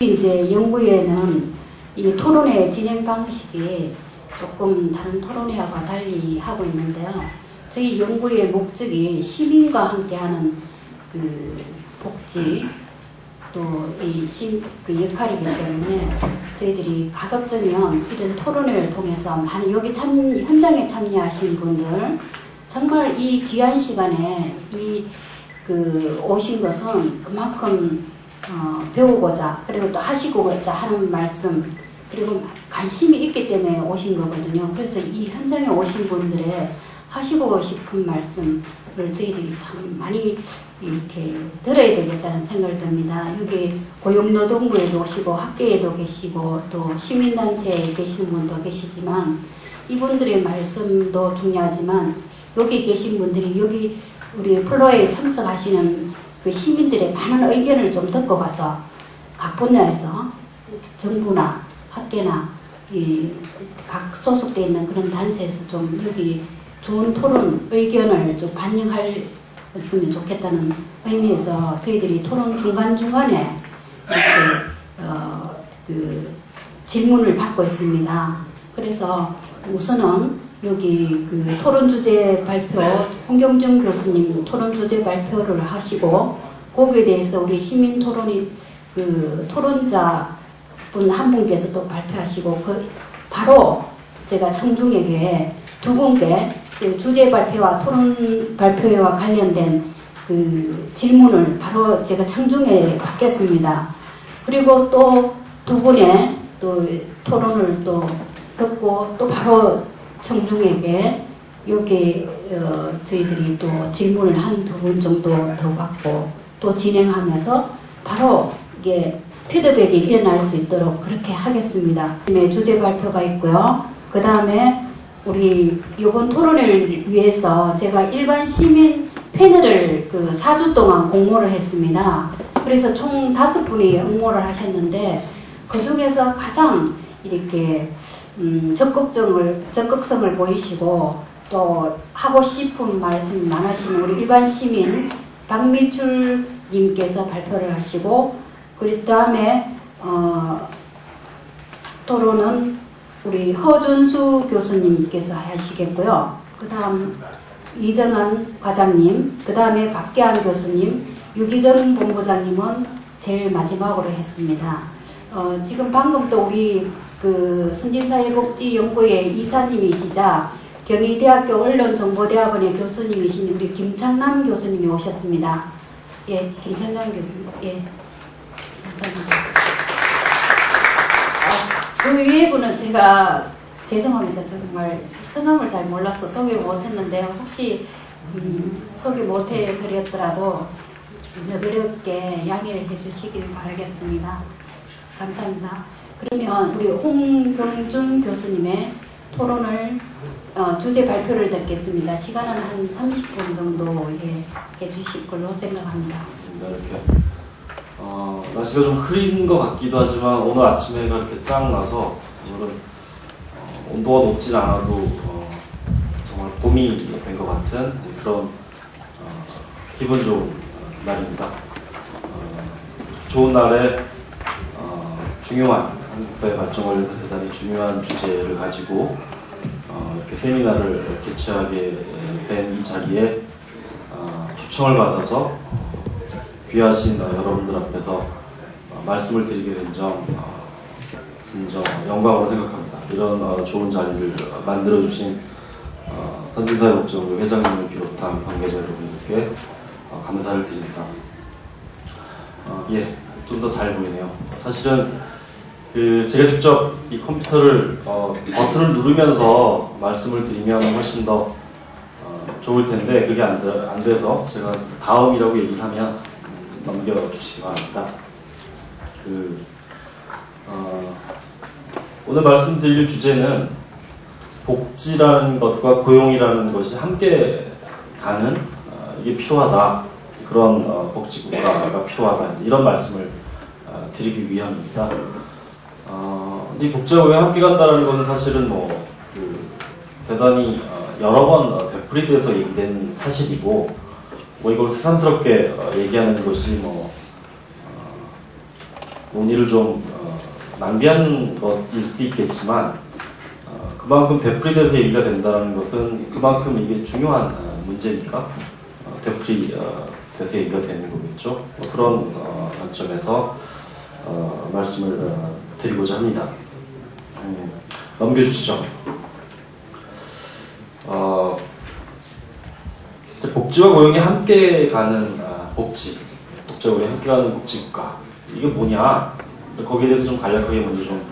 이제 연구회는 이 토론회 진행 방식이 조금 다른 토론회와 달리 하고 있는데요. 저희 연구회의 목적이 시민과 함께하는 그 복지 또 이 그 역할이기 때문에 저희들이 가급적이면 이런 토론회를 통해서 많이 여기 현장에 참여하신 분들 정말 이 귀한 시간에 오신 것은 그만큼 배우고자 그리고 또 하시고자 하는 말씀 그리고 관심이 있기 때문에 오신 거거든요. 그래서 이 현장에 오신 분들의 하시고 싶은 말씀을 저희들이 참 많이 이렇게 들어야 되겠다는 생각을 듭니다. 여기 고용노동부에도 오시고 학계에도 계시고 또 시민단체에 계시는 분도 계시지만 이분들의 말씀도 중요하지만 여기 계신 분들이 여기 우리 플로어에 참석하시는 그 시민들의 많은 의견을 좀 듣고 가서 각 분야에서 정부나 학계나 각 소속되어 있는 그런 단체에서 좀 여기 좋은 토론 의견을 좀 반영했으면 좋겠다는 의미에서 저희들이 토론 중간중간에 이렇게 질문을 받고 있습니다. 그래서 우선은 여기 그 토론 주제 발표, 홍경정 교수님 토론 주제 발표를 하시고 거기에 대해서 우리 시민 토론이 토론자 분 한 분께서 또 발표하시고 바로 제가 청중에게 두 분께 그 주제 발표와 토론 발표와 관련된 그 질문을 바로 제가 청중에 받겠습니다. 그리고 또 두 분의 또 토론을 또 듣고 또 바로 청중에게 여기 저희들이 또 질문을 한 두 분 정도 더 받고 또 진행하면서 바로 이게 피드백이 일어날 수 있도록 그렇게 하겠습니다. 주제 발표가 있고요. 그 다음에 우리 이번 토론을 위해서 제가 일반 시민 패널을 4주 동안 공모를 했습니다. 그래서 총 5분이 응모를 하셨는데 그 중에서 가장 이렇게 적극성을 보이시고 또 하고 싶은 말씀 많으신 우리 일반 시민 박미출 님께서 발표를 하시고 그 다음에 토론은 우리 허준수 교수님께서 하시겠고요. 그 다음 이정한 과장님, 그 다음에 박계한 교수님, 유기정 본부장님은 제일 마지막으로 했습니다. 지금 방금 또 우리 선진사회복지연구회 이사님이시자 경희대학교 언론정보대학원의 교수님이신 우리 김창남 교수님이 오셨습니다. 예, 김창남 교수님. 예, 감사합니다. 그 위에 분은 제가 죄송합니다. 정말 성함을 잘 몰라서 소개 못했는데요. 혹시 소개 못해드렸더라도 너그럽게 양해를 해주시길 바라겠습니다. 감사합니다. 그러면 우리 홍경준 교수님의 토론을 주제 발표를 듣겠습니다. 시간은 한 30분 정도 해주실 걸로 생각합니다. 이렇게 날씨가 좀 흐린 것 같기도 하지만 오늘 아침에 해가 이렇게 쫙 나서 오늘은 온도가 높진 않아도 정말 봄이 된 것 같은 그런 기분 좋은 날입니다. 좋은 날에 중요한 한국사회 발전을 위해서 대단히 중요한 주제를 가지고 이렇게 세미나를 개최하게 된 이 자리에 초청을 받아서 귀하신 여러분들 앞에서 말씀을 드리게 된 점 진정 영광으로 생각합니다. 이런 좋은 자리를 만들어주신 선진사회복지연구회 회장님을 비롯한 관계자 여러분들께 감사를 드립니다. 예, 좀 더 잘 보이네요. 사실은 제가 직접 이 컴퓨터를 버튼을 누르면서 말씀을 드리면 훨씬 더 좋을 텐데 그게 안 돼서 제가 다음이라고 얘기를 하면 넘겨주시기 바랍니다. 오늘 말씀드릴 주제는 복지라는 것과 고용이라는 것이 함께 가는 이게 필요하다. 그런 복지국가가 필요하다. 이런 말씀을 드리기 위함입니다. 근데 이 복지와 고용이 함께 간다는 것은 사실은 대단히 여러 번 되풀이돼서 얘기된 사실이고 이걸 새삼스럽게 얘기하는 것이 논의를 좀 낭비하는 것일 수도 있겠지만 그만큼 되풀이돼서 얘기가 된다는 것은 그만큼 이게 중요한 문제니까 되풀이돼서 얘기가 되는 거겠죠. 그런 관점에서 말씀을 드리고자 합니다. 넘겨주시죠. 복지와 고용이 함께 가는 복지와 고용이 함께 가는 복지국가, 이게 뭐냐? 거기에 대해서 좀 간략하게 먼저 좀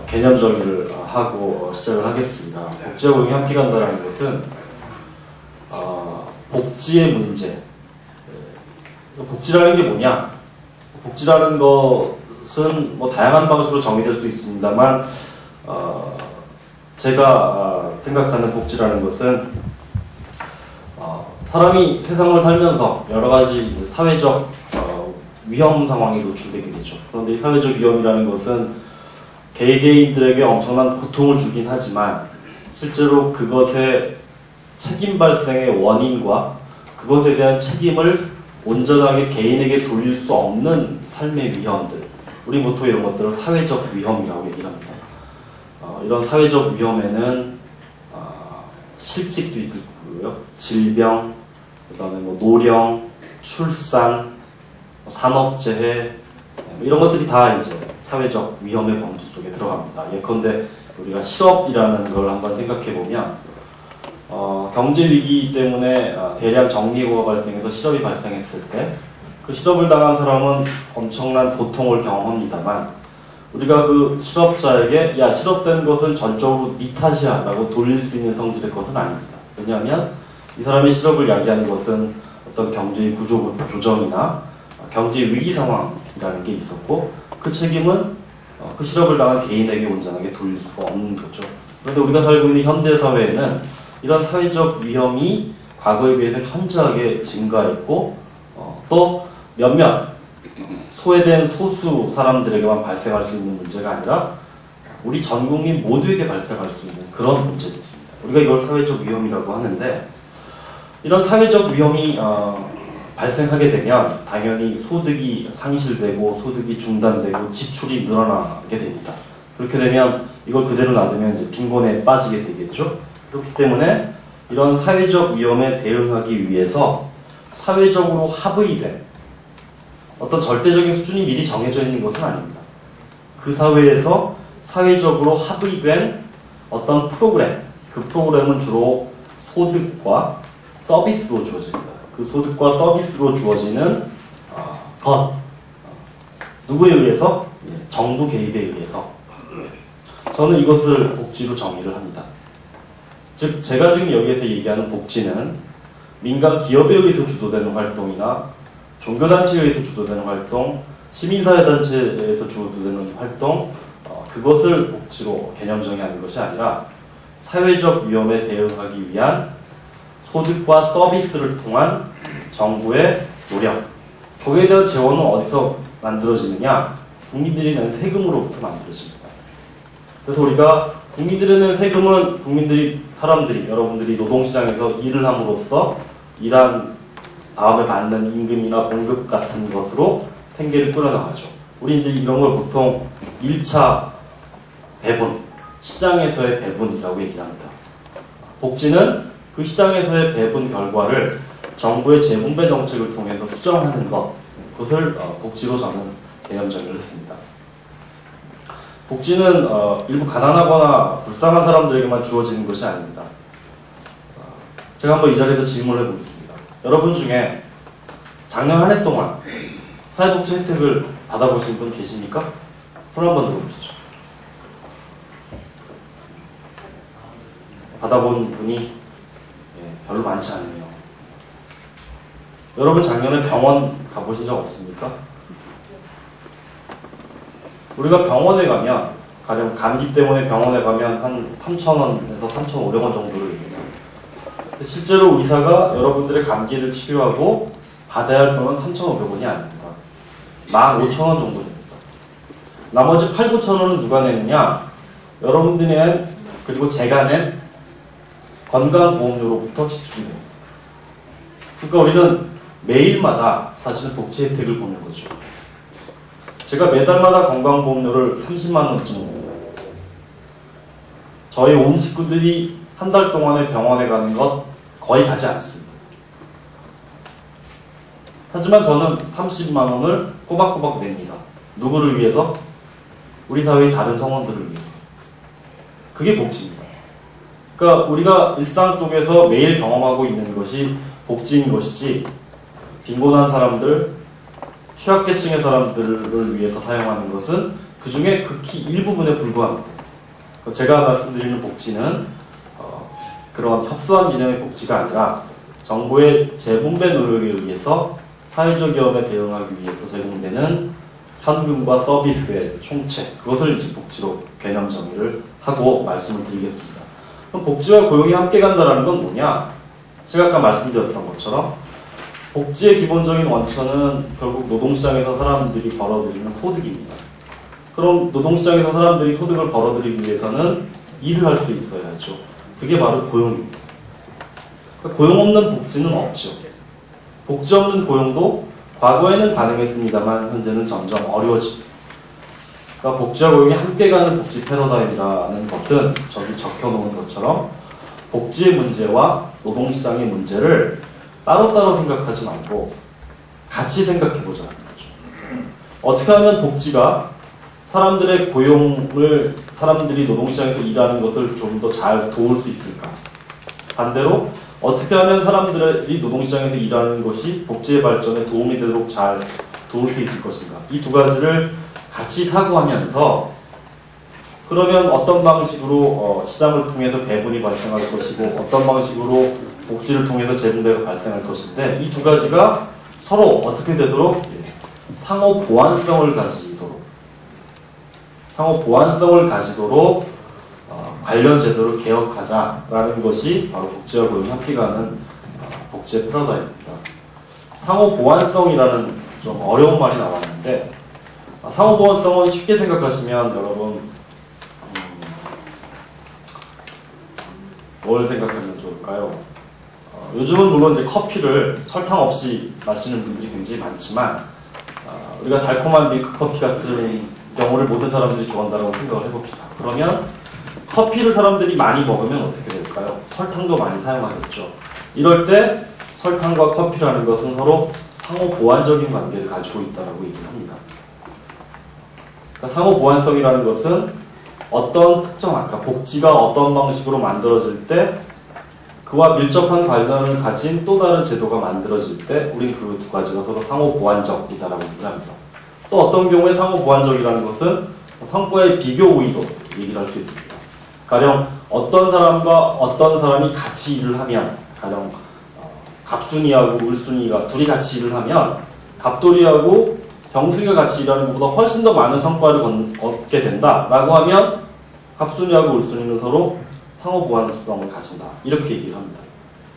개념 정의를 하고 시작을 하겠습니다. 복지와 고용이 함께 간다는 것은 복지의 문제. 복지라는 게 뭐냐? 복지라는 것은 뭐 다양한 방식으로 정의될 수 있습니다만 제가 생각하는 복지라는 것은 사람이 세상을 살면서 여러 가지 사회적 위험 상황에 노출되게 되죠. 그런데 이 사회적 위험이라는 것은 개개인들에게 엄청난 고통을 주긴 하지만 실제로 그것의 책임 발생의 원인과 그것에 대한 책임을 온전하게 개인에게 돌릴 수 없는 삶의 위험들, 우리 보통 이런 것들을 사회적 위험이라고 얘기를 합니다. 이런 사회적 위험에는 실직도 있고요, 질병, 그다음에 뭐 노령, 출산, 산업재해, 이런 것들이 다 이제 사회적 위험의 범주 속에 들어갑니다. 예컨대 우리가 실업이라는 걸 한번 생각해 보면 경제 위기 때문에 대량 정리해고가 발생해서 실업이 발생했을 때 그 실업을 당한 사람은 엄청난 고통을 경험합니다만 우리가 그 실업자에게 야, 실업된 것은 전적으로 네 탓이야 라고 돌릴 수 있는 성질의 것은 아닙니다. 왜냐하면 이 사람이 실업을 야기하는 것은 어떤 경제의 구조 조정이나 경제 위기 상황이라는 게 있었고 그 책임은 그 실업을 당한 개인에게 온전하게 돌릴 수가 없는 거죠. 그런데 우리가 살고 있는 현대 사회에는 이런 사회적 위험이 과거에 비해서 현저하게 증가했고 또 몇몇 소외된 소수 사람들에게만 발생할 수 있는 문제가 아니라 우리 전 국민 모두에게 발생할 수 있는 그런 문제들입니다. 우리가 이걸 사회적 위험이라고 하는데 이런 사회적 위험이 발생하게 되면 당연히 소득이 상실되고 소득이 중단되고 지출이 늘어나게 됩니다. 그렇게 되면 이걸 그대로 놔두면 이제 빈곤에 빠지게 되겠죠. 그렇기 때문에 이런 사회적 위험에 대응하기 위해서 사회적으로 합의된 어떤 절대적인 수준이 미리 정해져 있는 것은 아닙니다. 그 사회에서 사회적으로 합의된 어떤 프로그램, 그 프로그램은 주로 소득과 서비스로 주어집니다. 그 소득과 서비스로 주어지는 것, 누구에 의해서? 정부 개입에 의해서. 저는 이것을 복지로 정의를 합니다. 즉 제가 지금 여기에서 얘기하는 복지는 민간 기업에 의해서 주도되는 활동이나 종교단체에 의해서 주도되는 활동, 시민사회단체에서 주도되는 활동, 그것을 복지로 개념 정의하는 것이 아니라 사회적 위험에 대응하기 위한 소득과 서비스를 통한 정부의 노력, 거기에 대한 재원은 어디서 만들어지느냐? 국민들이 내는 세금으로부터 만들어집니다. 그래서 우리가 국민들이 내는 세금은 사람들이, 여러분들이 노동시장에서 일을 함으로써 일한 다음에 받는 임금이나 봉급 같은 것으로 생계를 끌어나가죠. 우리 이제 이런 걸 보통 1차 배분, 시장에서의 배분이라고 얘기합니다. 복지는 그 시장에서의 배분 결과를 정부의 재분배 정책을 통해서 수정하는 것, 그것을 복지로 저는 개념 정의를 했습니다. 복지는 일부 가난하거나 불쌍한 사람들에게만 주어지는 것이 아닙니다. 제가 한번 이 자리에서 질문을 해보겠습니다. 여러분 중에 작년 한 해 동안 사회복지 혜택을 받아보신 분 계십니까? 손 한번 들어보시죠. 받아본 분이 별로 많지 않네요. 여러분 작년에 병원 가보신 적 없습니까? 우리가 병원에 가면, 가령 감기 때문에 병원에 가면 한 3,000원에서 3,500원 정도를 냅니다. 실제로 의사가 여러분들의 감기를 치료하고 받아야 할 돈은 3,500원이 아닙니다. 15,000원 정도 됩니다. 나머지 8,000~9,000원은 누가 내느냐? 여러분들이 낸, 그리고 제가 낸 건강보험료로부터 지출이 됩니다. 그러니까 우리는 매일마다 사실은 복지 혜택을 보는 거죠. 제가 매달마다 건강보험료를 30만원쯤 냅니다. 저희 온 식구들이 한 달 동안에 병원에 가는 것 거의 가지 않습니다. 하지만 저는 30만원을 꼬박꼬박 냅니다. 누구를 위해서? 우리 사회의 다른 성원들을 위해서. 그게 복지입니다. 그러니까 우리가 일상 속에서 매일 경험하고 있는 것이 복지인 것이지, 빈곤한 사람들, 취약계층의 사람들을 위해서 사용하는 것은 그 중에 극히 일부분에 불과합니다. 제가 말씀드리는 복지는 그런 협소한 개념의 복지가 아니라 정부의 재분배 노력에 의해서 사회적 위험에 대응하기 위해서 제공되는 현금과 서비스의 총체, 그것을 이제 복지로 개념 정의를 하고 말씀을 드리겠습니다. 그럼 복지와 고용이 함께 간다는 건 뭐냐? 제가 아까 말씀드렸던 것처럼 복지의 기본적인 원천은 결국 노동시장에서 사람들이 벌어들이는 소득입니다. 그럼 노동시장에서 사람들이 소득을 벌어들이기 위해서는 일을 할 수 있어야죠. 그게 바로 고용입니다. 고용 없는 복지는 없죠. 복지 없는 고용도 과거에는 가능했습니다만 현재는 점점 어려워집니다. 그러니까 복지와 고용이 함께 가는 복지 패러다임이라는 것은 저기 적혀놓은 것처럼 복지의 문제와 노동시장의 문제를 따로따로 생각하지 말고 같이 생각해보자는 거죠. 어떻게 하면 복지가 사람들의 고용을, 사람들이 노동시장에서 일하는 것을 좀 더 잘 도울 수 있을까? 반대로 어떻게 하면 사람들이 노동시장에서 일하는 것이 복지의 발전에 도움이 되도록 잘 도울 수 있을 것인가? 이 두 가지를 같이 사고하면서, 그러면 어떤 방식으로 시장을 통해서 배분이 발생할 것이고 어떤 방식으로 복지를 통해서 재분배가 발생할 것인데, 이 두 가지가 서로 어떻게 되도록 상호 보완성을 가지도록 관련 제도를 개혁하자라는 것이 바로 복지와 고용이 함께 가는 복지의 패러다임입니다. 상호 보완성이라는 좀 어려운 말이 나왔는데, 상호 보완성은 쉽게 생각하시면 여러분 뭘 생각하면 좋을까요? 요즘은 물론 이제 커피를 설탕 없이 마시는 분들이 굉장히 많지만, 우리가 달콤한 밀크 커피 같은 경우를 모든 사람들이 좋아한다고 생각을 해봅시다. 그러면 커피를 사람들이 많이 먹으면 어떻게 될까요? 설탕도 많이 사용하겠죠. 이럴 때 설탕과 커피라는 것은 서로 상호 보완적인 관계를 가지고 있다고 얘기를 합니다. 그러니까 상호 보완성이라는 것은 어떤 특정, 아까 복지가 어떤 방식으로 만들어질 때 그와 밀접한 관련을 가진 또 다른 제도가 만들어질 때 우린 그 두 가지가 서로 상호 보완적이다라고 얘기를 합니다. 또 어떤 경우에 상호 보완적이라는 것은 성과의 비교 우위로 얘기를 할 수 있습니다. 가령 어떤 사람과 어떤 사람이 같이 일을 하면, 가령 갑순이하고 울순이가 둘이 같이 일을 하면 갑돌이하고 병순이가 같이 일하는 것보다 훨씬 더 많은 성과를 얻게 된다라고 하면 갑순이하고 울순이는 서로 상호 보완성을 가진다, 이렇게 얘기를 합니다.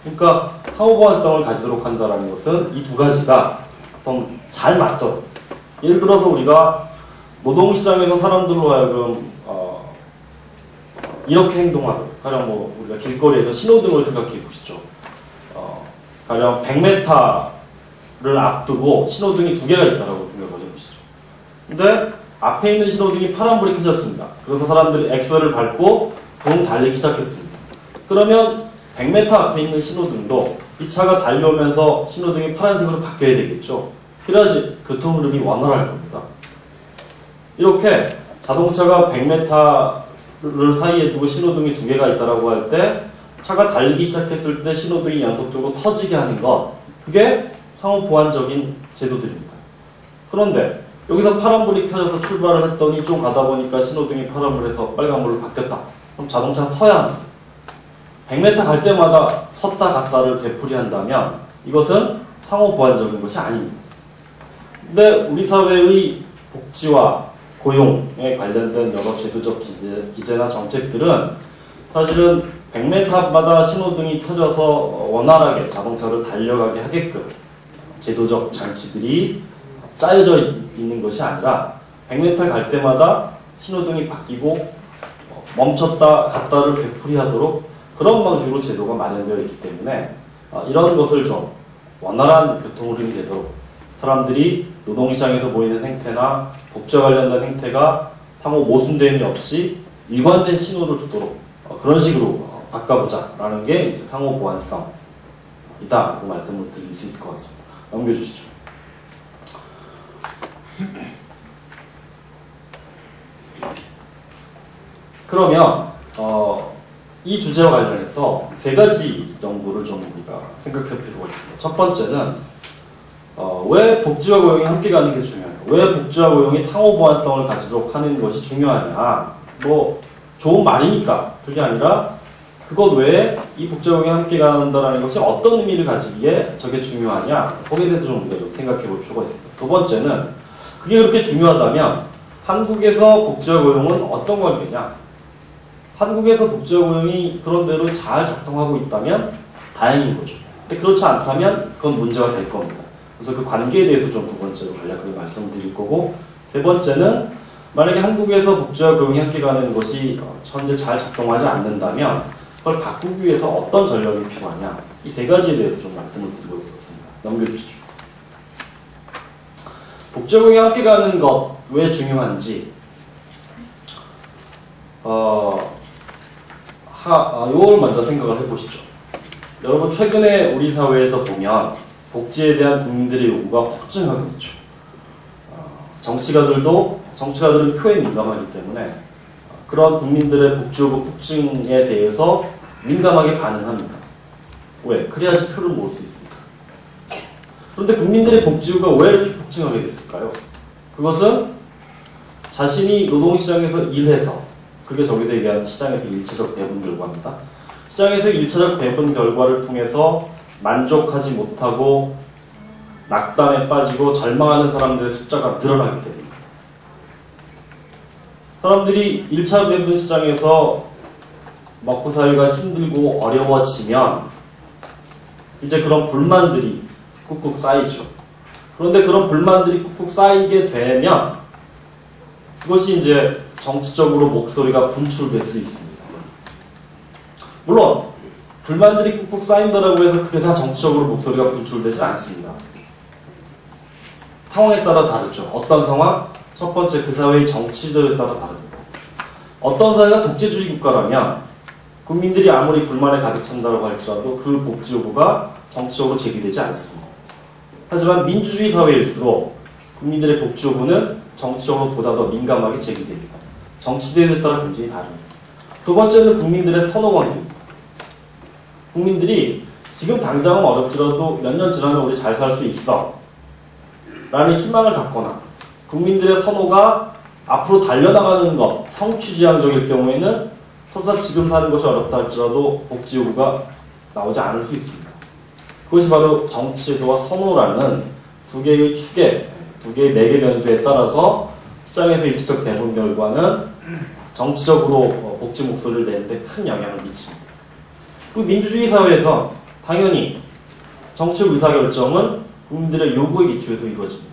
그러니까 상호 보완성을 가지도록 한다는 것은 이 두 가지가 좀 잘 맞도록, 예를 들어서 우리가 노동시장에서 사람들로 하여금 이렇게 행동하도록, 가령 우리가 길거리에서 신호등을 생각해 보시죠. 가령 100m를 앞두고 신호등이 두 개가 있다고 생각을 해보시죠. 근데 앞에 있는 신호등이 파란불이 켜졌습니다. 그래서 사람들이 엑셀을 밟고 붕 달리기 시작했습니다. 그러면 100m 앞에 있는 신호등도 이 차가 달려오면서 신호등이 파란색으로 바뀌어야 되겠죠. 그래야지 교통 흐름이 원활할 겁니다. 이렇게 자동차가 100m를 사이에 두고 신호등이 두 개가 있다고 할 때 차가 달리기 시작했을 때 신호등이 연속적으로 터지게 하는 것, 그게 상호 보완적인 제도들입니다. 그런데 여기서 파란불이 켜져서 출발을 했더니 좀 가다 보니까 신호등이 파란불에서 빨간불로 바뀌었다. 그럼 자동차는 서야 합니다. 100m 갈 때마다 섰다 갔다를 되풀이한다면 이것은 상호 보완적인 것이 아닙니다. 근데 우리 사회의 복지와 고용에 관련된 여러 제도적 기제나 정책들은 사실은 100m마다 신호등이 켜져서 원활하게 자동차를 달려가게 하게끔 제도적 장치들이 짜여져 있는 것이 아니라 100m 갈 때마다 신호등이 바뀌고 멈췄다 갔다를 되풀이하도록 그런 방식으로 제도가 마련되어 있기 때문에 이런 것을 좀 원활한 교통 흐름이 되도록 사람들이 노동시장에서 보이는 행태나 복지와 관련된 행태가 상호 모순됨이 없이 일관된 신호를 주도록 그런 식으로 바꿔보자라는 게 이제 상호 보완성이다라고 말씀을 드릴 수 있을 것 같습니다. 넘겨주시죠. 그러면 이 주제와 관련해서 세 가지 정도를 좀 우리가 생각할 필요가 있습니다. 첫 번째는 왜 복지와 고용이 함께 가는 게 중요하냐? 왜 복지와 고용이 상호 보완성을 가지도록 하는 것이 중요하냐? 뭐 좋은 말이니까 그게 아니라 그것 외에 이 복지와 고용이 함께 간다는 것이 어떤 의미를 가지기에 저게 중요하냐? 거기에 대해서 좀 우리가 좀 생각해 볼 필요가 있습니다. 두 번째는 그게 그렇게 중요하다면 한국에서 복지와 고용은 어떤 관계냐? 한국에서 복지와 고용이 그런대로 잘 작동하고 있다면 다행인 거죠. 근데 그렇지 않다면 그건 문제가 될 겁니다. 그래서 그 관계에 대해서 좀 두 번째로 간략하게 말씀드릴 거고, 세 번째는 만약에 한국에서 복지와 고용이 함께 가는 것이 현재 잘 작동하지 않는다면 그걸 바꾸기 위해서 어떤 전략이 필요하냐, 이 세 가지에 대해서 좀 말씀을 드리고 있습니다. 넘겨주시죠. 복지와 고용이 함께 가는 것 왜 중요한지 요걸 먼저 생각을 해보시죠. 여러분 최근에 우리 사회에서 보면 복지에 대한 국민들의 요구가 폭증하고 있죠. 정치가들은 표에 민감하기 때문에 그런 국민들의 복지 요구 폭증에 대해서 민감하게 반응합니다. 왜? 그래야지 표를 모을 수 있습니다. 그런데 국민들의 복지 요구가 왜 이렇게 폭증하게 됐을까요? 그것은 자신이 노동시장에서 일해서, 그게 저기서 얘기하는 시장에서 일차적 배분 결과입니다. 시장에서 일차적 배분 결과를 통해서 만족하지 못하고 낙담에 빠지고 절망하는 사람들의 숫자가 늘어나기 때문입니다. 사람들이 1차 배분 시장에서 먹고 살기가 힘들고 어려워지면 이제 그런 불만들이 꾹꾹 쌓이죠. 그런데 그런 불만들이 꾹꾹 쌓이게 되면 그것이 이제 정치적으로 목소리가 분출될 수 있습니다. 물론 불만들이 꾹꾹 쌓인다라고 해서 그게 다 정치적으로 목소리가 분출되지 않습니다. 상황에 따라 다르죠. 어떤 상황? 첫 번째, 그 사회의 정치들에 따라 다릅니다. 어떤 사회가 독재주의 국가라면 국민들이 아무리 불만에 가득 찬다고 할지라도 그 복지 요구가 정치적으로 제기되지 않습니다. 하지만 민주주의 사회일수록 국민들의 복지 요구는 정치적으로 보다 더 민감하게 제기됩니다. 정치대에 따라 굉장히 다릅니다. 두 번째는 국민들의 선호 관계입니다. 국민들이 지금 당장은 어렵지라도 몇 년 지나면 우리 잘 살 수 있어 라는 희망을 갖거나 국민들의 선호가 앞으로 달려나가는 것, 성취지향적일 경우에는 설사 지금 사는 것이 어렵다 할지라도 복지 요구가 나오지 않을 수 있습니다. 그것이 바로 정치제도와 선호라는 두 개의 축에, 두 개의 매개 변수에 따라서 시장에서 일치적 배분 결과는 정치적으로 복지 목소리를 내는데 큰 영향을 미칩니다. 그리고 민주주의 사회에서 당연히 정치적 의사결정은 국민들의 요구에 기초해서 이루어집니다.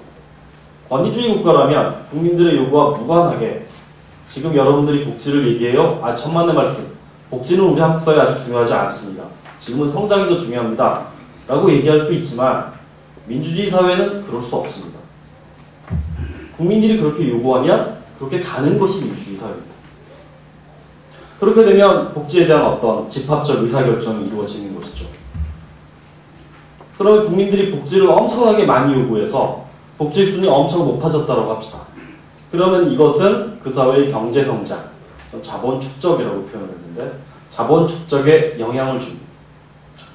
권위주의 국가라면 국민들의 요구와 무관하게 지금 여러분들이 복지를 얘기해요. 천만의 말씀. 복지는 우리 한국 사회에 아주 중요하지 않습니다. 지금은 성장이 더 중요합니다. 라고 얘기할 수 있지만 민주주의 사회는 그럴 수 없습니다. 국민들이 그렇게 요구하면 그렇게 가는 것이 민주주의 사회입니다. 그렇게 되면 복지에 대한 어떤 집합적 의사결정이 이루어지는 것이죠. 그러면 국민들이 복지를 엄청나게 많이 요구해서 복지 수준이 엄청 높아졌다고 합시다. 그러면 이것은 그 사회의 경제성장, 자본 축적이라고 표현했는데 자본 축적에 영향을 줍니다.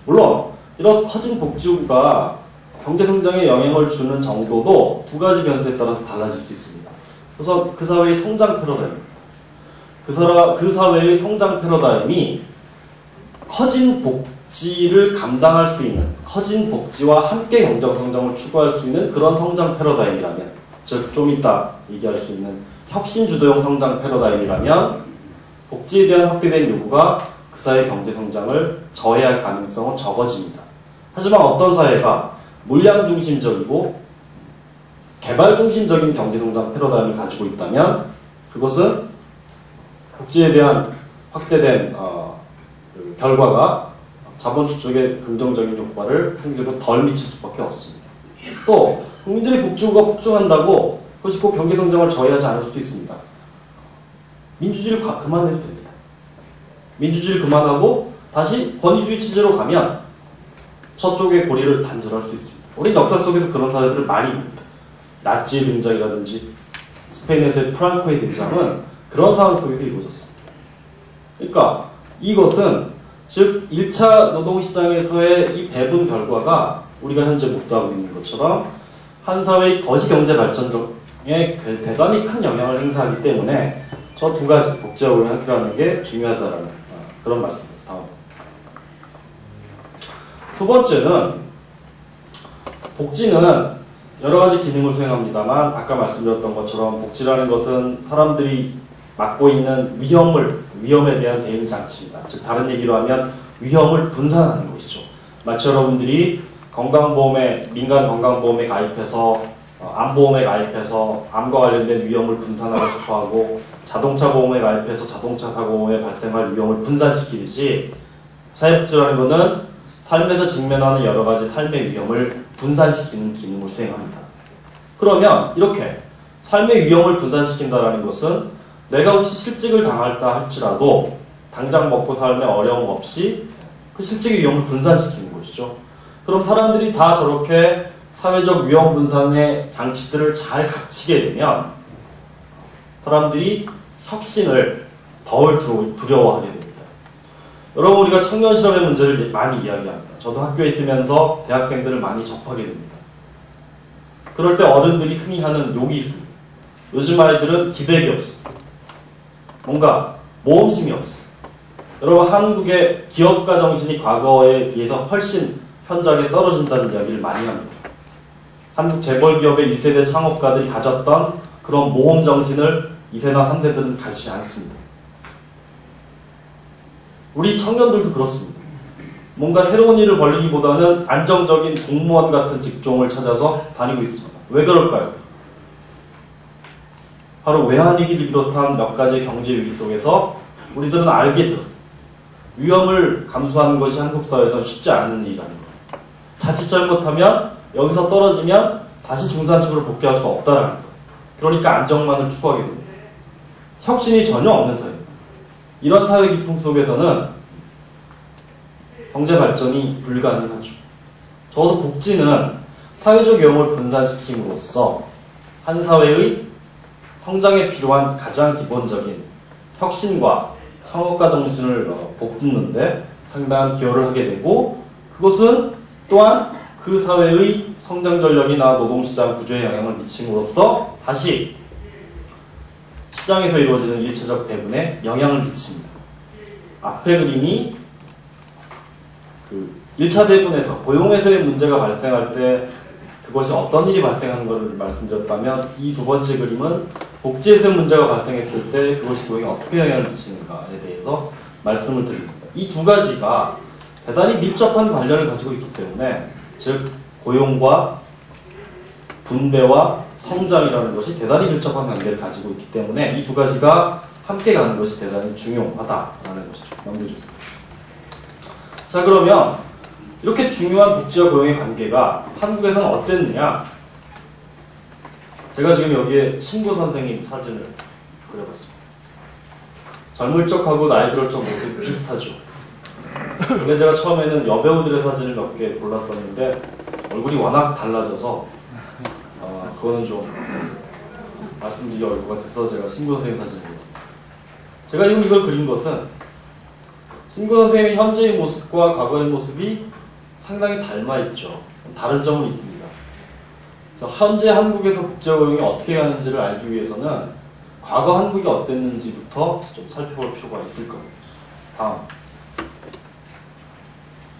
물론 이런 커진 복지 요구가 경제성장에 영향을 주는 정도도 두 가지 변수에 따라서 달라질 수 있습니다. 우선 그 사회의 성장 패러다임입니다. 그 사회의 성장 패러다임이 커진 복지를 감당할 수 있는, 커진 복지와 함께 경제성장을 추구할 수 있는 그런 성장 패러다임이라면, 즉 좀 이따 얘기할 수 있는 혁신주도형 성장 패러다임이라면 복지에 대한 확대된 요구가 그 사회의 경제성장을 저해할 가능성은 적어집니다. 하지만 어떤 사회가 물량 중심적이고 개발 중심적인 경제성장 패러다임을 가지고 있다면 그것은 복지에 대한 확대된 결과가 자본 축적에 긍정적인 효과를 상대적으로 덜 미칠 수밖에 없습니다. 또 국민들의 복지구가 폭증한다고 그것이 꼭 경제 성장을 저해하지 않을 수도 있습니다. 민주주의를 그만해도 됩니다. 민주주의를 그만하고 다시 권위주의 체제로 가면 저쪽의 고리를 단절할 수 있습니다. 우리 역사 속에서 그런 사례들을 많이 봅니다. 나치의 등장이라든지 스페인에서의 프랑코의 등장은 그런 상황 속에서 이루어졌습니다. 그러니까 이것은 즉 1차 노동시장에서의 이 배분 결과가 우리가 현재 목도하고 있는 것처럼 한 사회의 거시 경제 발전에 대단히 큰 영향을 행사하기 때문에 저 두 가지 복지와 고용을 함께 하는 게 중요하다는 그런 말씀입니다. 다음. 두 번째는 복지는 여러 가지 기능을 수행합니다만 아까 말씀드렸던 것처럼 복지라는 것은 사람들이 맡고 있는 위험에 대한 대응 장치입니다. 즉 다른 얘기로 하면 위험을 분산하는 것이죠. 마치 여러분들이 민간 건강보험에 가입해서 암보험에 가입해서 암과 관련된 위험을 분산하고 싶어하고 자동차 보험에 가입해서 자동차 사고에 발생할 위험을 분산시키듯이 사회복지라는 것은 삶에서 직면하는 여러 가지 삶의 위험을 분산시키는 기능을 수행합니다. 그러면 이렇게 삶의 위험을 분산시킨다는 것은 내가 혹시 실직을 당할다 할지라도 당장 먹고 삶에 어려움 없이 그 실직의 위험을 분산시키는 것이죠. 그럼 사람들이 다 저렇게 사회적 위험 분산의 장치들을 잘 갖추게 되면 사람들이 혁신을 덜 두려워하게 됩니다. 여러분 우리가 청년 실업의 문제를 많이 이야기합니다. 저도 학교에 있으면서 대학생들을 많이 접하게 됩니다. 그럴 때 어른들이 흔히 하는 욕이 있습니다. 요즘 아이들은 기백이 없습니다. 뭔가 모험심이 없어요. 여러분 한국의 기업가 정신이 과거에 비해서 훨씬 현저하게 떨어진다는 이야기를 많이 합니다. 한국 재벌기업의 1세대 창업가들이 가졌던 그런 모험 정신을 2세나 3세들은 가지지 않습니다. 우리 청년들도 그렇습니다. 뭔가 새로운 일을 벌리기보다는 안정적인 공무원 같은 직종을 찾아서 다니고 있습니다. 왜 그럴까요? 바로 외환위기를 비롯한 몇 가지의 경제 위기 속에서 우리들은 알게 되었습니다. 위험을 감수하는 것이 한국 사회에서는 쉽지 않은 일이라는 거예요. 자칫 잘못하면 여기서 떨어지면 다시 중산층으로 복귀할 수 없다라는 거예요. 그러니까 안정만을 추구하게 됩니다. 혁신이 전혀 없는 사회입니다. 이런 사회 기풍 속에서는 경제 발전이 불가능하죠. 적어도 복지는 사회적 위험을 분산시킴으로써 한 사회의 성장에 필요한 가장 기본적인 혁신과 창업가 정신을 복돋는데 상당한 기여를 하게 되고 그것은 또한 그 사회의 성장 전략이나 노동시장 구조에 영향을 미침으로써 다시 시장에서 이루어지는 일체적 배분에 영향을 미칩니다. 앞에 그림이 그 1차 배분에서 고용에서의 문제가 발생할 때 그것이 어떤 일이 발생하는 것을 말씀드렸다면 이 두 번째 그림은 복지에서의 문제가 발생했을 때 그것이 고용에 어떻게 영향을 미치는가에 대해서 말씀을 드립니다. 이 두 가지가 대단히 밀접한 관련을 가지고 있기 때문에 즉 고용과 분배와 성장이라는 것이 대단히 밀접한 관계를 가지고 있기 때문에 이 두 가지가 함께 가는 것이 대단히 중요하다라는 것이죠. 넘겨주세요. 자 그러면 이렇게 중요한 복지와 고용의 관계가 한국에서는 어땠느냐? 제가 지금 여기에 신구 선생님 사진을 그려봤습니다. 젊을 적하고 나이 들을 적 모습이 비슷하죠. 근데 제가 처음에는 여배우들의 사진을 몇 개 골랐었는데 얼굴이 워낙 달라져서 그거는 좀 말씀드리기 어려울 것 같아서 제가 신구 선생님 사진을 그렸습니다. 제가 이걸 그린 것은 신구 선생님의 현재의 모습과 과거의 모습이 상당히 닮아있죠. 다른 점은 있습니다. 현재 한국에서 복지와 고용이 어떻게 가는지를 알기 위해서는 과거 한국이 어땠는지부터 좀 살펴볼 필요가 있을 겁니다. 다음.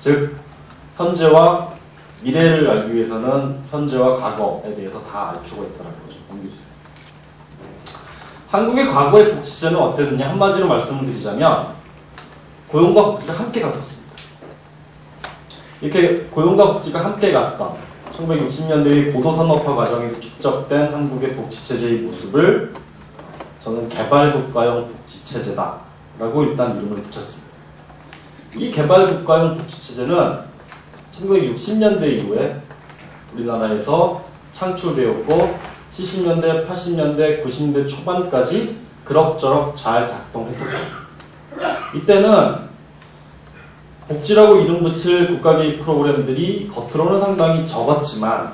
즉, 현재와 미래를 알기 위해서는 현재와 과거에 대해서 다 알 필요가 있다는 거죠. 넘겨주세요. 한국의 과거의 복지제는 어땠느냐? 한마디로 말씀을 드리자면 고용과 복지가 함께 갔었습니다. 이렇게 고용과 복지가 함께 갔던 1960년대의 고도산업화 과정에서 축적된 한국의 복지체제의 모습을 저는 개발국가형 복지체제다 라고 일단 이름을 붙였습니다. 이 개발국가형 복지체제는 1960년대 이후에 우리나라에서 창출되었고 70년대, 80년대, 90년대 초반까지 그럭저럭 잘 작동했었습니다. 이때는 복지라고 이름 붙일 국가 개입 프로그램들이 겉으로는 상당히 적었지만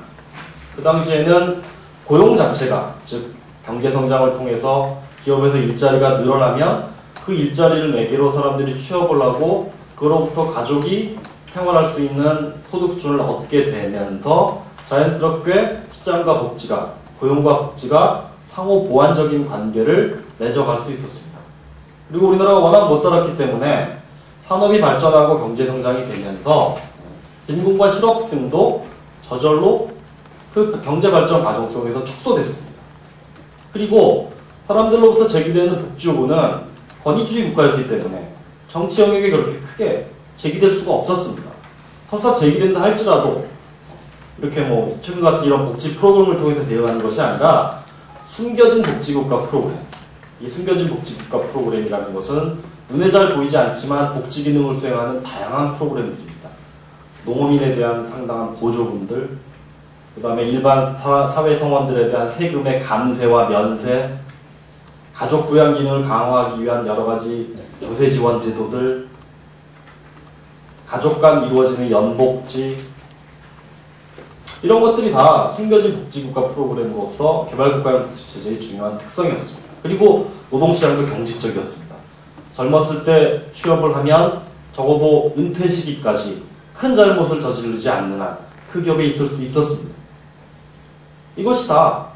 그 당시에는 고용 자체가, 즉 경제성장을 통해서 기업에서 일자리가 늘어나면 그 일자리를 매개로 사람들이 취업을 하고 그로부터 가족이 생활할 수 있는 소득 수준을 얻게 되면서 자연스럽게 시장과 복지가, 고용과 복지가 상호 보완적인 관계를 맺어갈 수 있었습니다. 그리고 우리나라가 워낙 못 살았기 때문에 산업이 발전하고 경제성장이 되면서 빈곤과 실업 등도 저절로 그 경제발전 과정 속에서 축소됐습니다. 그리고 사람들로부터 제기되는 복지 요구는 권위주의 국가였기 때문에 정치 영역에 그렇게 크게 제기될 수가 없었습니다. 설사 제기된다 할지라도 이렇게 뭐 최근 같은 이런 복지 프로그램을 통해서 대응하는 것이 아니라 숨겨진 복지국가 프로그램. 이 숨겨진 복지국가 프로그램이라는 것은 눈에 잘 보이지 않지만 복지 기능을 수행하는 다양한 프로그램들입니다. 농어민에 대한 상당한 보조금들, 그 다음에 일반 사회 성원들에 대한 세금의 감세와 면세, 가족 부양 기능을 강화하기 위한 여러 가지 조세 지원 제도들, 가족 간 이루어지는 연복지, 이런 것들이 다 숨겨진 복지국가 프로그램으로서 개발국가의 복지체제의 중요한 특성이었습니다. 그리고 노동시장도 경직적이었습니다. 젊었을 때 취업을 하면 적어도 은퇴 시기까지 큰 잘못을 저지르지 않는 한 그 기업에 있을 수 있었습니다. 이것이 다